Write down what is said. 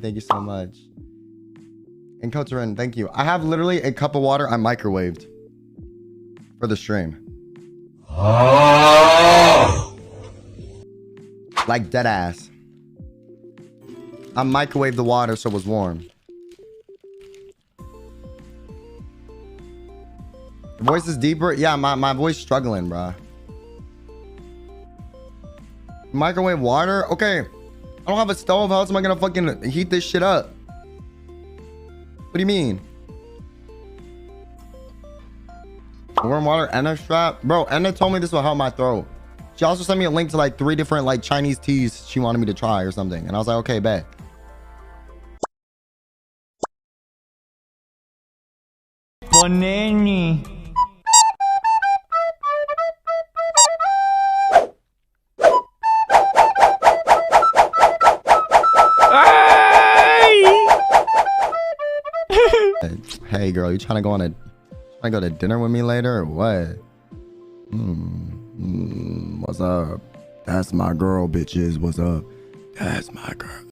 Thank you so much. And Kotarin, thank you. I have literally a cup of water I microwaved for the stream. Like dead ass. I microwaved the water so it was warm. The voice is deeper? Yeah, my voice struggling, bruh. Microwave water? Okay. I don't have a stove. How else am I gonna fucking heat this shit up? What do you mean? Warm water, Enna strap? Bro, Enna told me this will help my throat. She also sent me a link to like 3 different like Chinese teas she wanted me to try or something. And I was like, okay, bet. Boneni. Hey girl, you trying to go to dinner with me later or what? What's up? That's my girl, bitches. What's up? That's my girl.